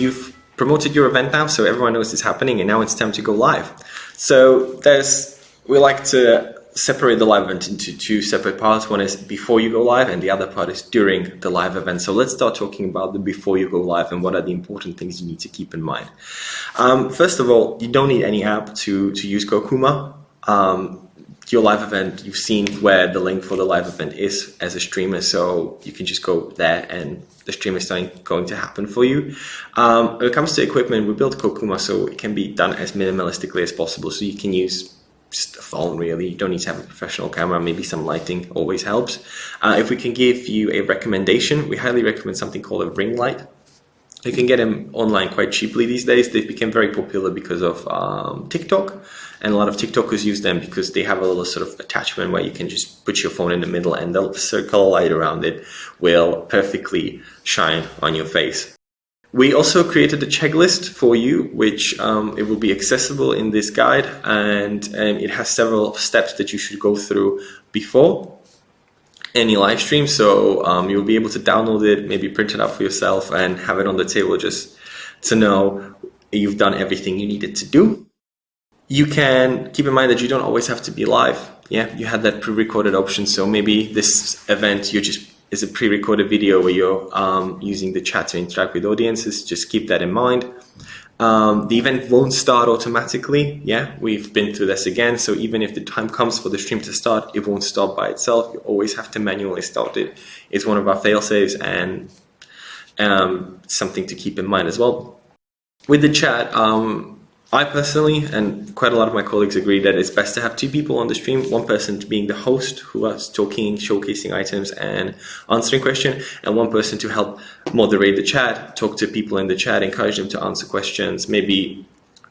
you've promoted your event now, so everyone knows it's happening, and now it's time to go live. So we like to separate the live event into two separate parts. One is before you go live, and the other part is during the live event. So let's start talking about the before you go live and what are the important things you need to keep in mind. First of all, you don't need any app to use Gokuma. Your live event, you've seen where the link for the live event is as a streamer, so you can just go there and the stream is going to happen for you. When it comes to equipment, we built Gokuma so it can be done as minimalistically as possible. So you can use just a phone, really. You don't need to have a professional camera. Maybe some lighting always helps. If we can give you a recommendation, we highly recommend something called a ring light. You can get them online quite cheaply these days. They've become very popular because of TikTok, and a lot of TikTokers use them because they have a little sort of attachment where you can just put your phone in the middle and the circular light around it will perfectly shine on your face. We also created a checklist for you, which it will be accessible in this guide, and it has several steps that you should go through before any live stream. So you'll be able to download it, maybe print it out for yourself and have it on the table just to know you've done everything you needed to do. You can keep in mind that you don't always have to be live. Yeah, you had that pre-recorded option. So maybe this event is a pre-recorded video where you're using the chat to interact with audiences. Just keep that in mind. The event won't start automatically. Yeah, we've been through this again. So even if the time comes for the stream to start, it won't start by itself. You always have to manually start it. It's one of our fail-safes, and something to keep in mind as well. With the chat, I personally, and quite a lot of my colleagues agree that it's best to have two people on the stream, one person being the host who is talking, showcasing items and answering questions, and one person to help moderate the chat, talk to people in the chat, encourage them to answer questions, maybe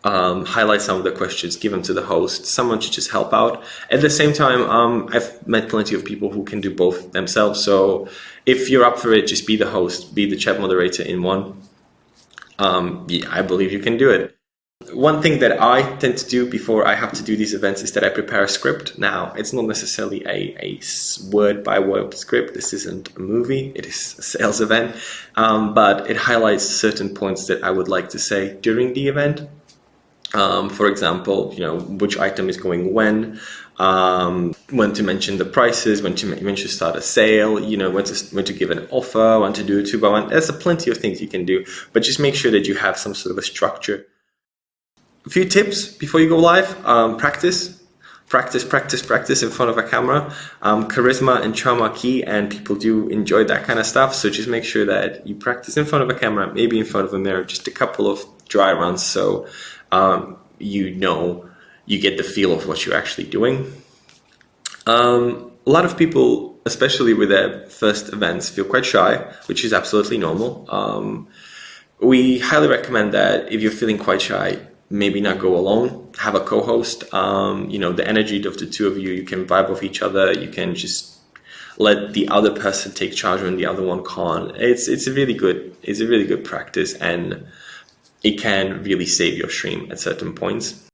highlight some of the questions, give them to the host, someone to just help out. At the same time, I've met plenty of people who can do both themselves. So if you're up for it, just be the host, be the chat moderator in one. Yeah, I believe you can do it. One thing that I tend to do before I have to do these events is that I prepare a script. Now, it's not necessarily a word-by-word script. This isn't a movie. It is a sales event. But it highlights certain points that I would like to say during the event. For example, which item is going when to mention the prices, when to start a sale, when to give an offer, when to do a 2x1. There's plenty of things you can do, but just make sure that you have some sort of a structure. A few tips before you go live: practice in front of a camera. Charisma and charm are key, and people do enjoy that kind of stuff. So just make sure that you practice in front of a camera, maybe in front of a mirror, just a couple of dry runs, so you get the feel of what you're actually doing. A lot of people, especially with their first events, feel quite shy, which is absolutely normal. We highly recommend that if you're feeling quite shy, maybe not go alone, have a co-host. The energy of the two of you can vibe off each other. You can just let the other person take charge when the other one can't. It's a really good practice, and it can really save your stream at certain points.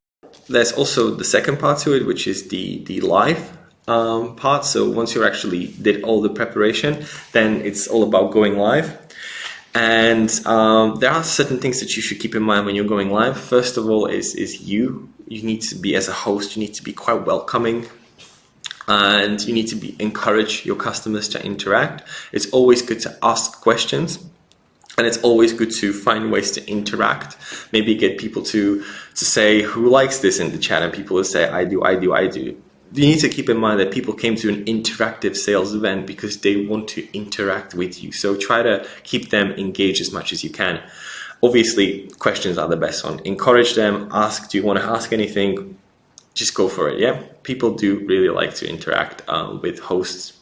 There's also the second part to it, which is the live part. So once you actually did all the preparation, then it's all about going live. And there are certain things that you should keep in mind when you're going live. First of all is you need to be, as a host, you need to be quite welcoming, and you need to encourage your customers to interact. It's always good to ask questions, and it's always good to find ways to interact. Maybe get people to say who likes this in the chat, and people will say I do. You need to keep in mind that people came to an interactive sales event because they want to interact with you. So try to keep them engaged as much as you can. Obviously, questions are the best one. Encourage them, ask, do you want to ask anything? Just go for it, yeah? People do really like to interact with hosts.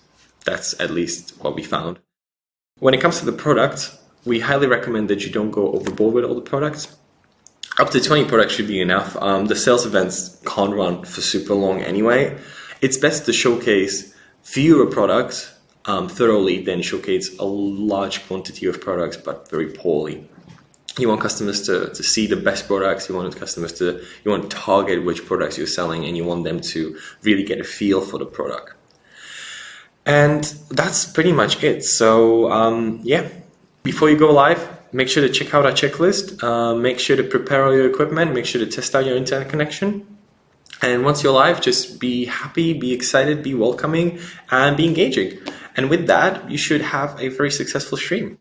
That's at least what we found. When it comes to the product, we highly recommend that you don't go overboard with all the products. Up to 20 products should be enough. The sales events can't run for super long anyway. It's best to showcase fewer products thoroughly than showcase a large quantity of products but very poorly. You want customers to see the best products. You want to target which products you're selling, and you want them to really get a feel for the product. And that's pretty much it. So yeah, before you go live, make sure to check out our checklist. Make sure to prepare all your equipment. Make sure to test out your internet connection. And once you're live, just be happy, be excited, be welcoming, and be engaging. And with that, you should have a very successful stream.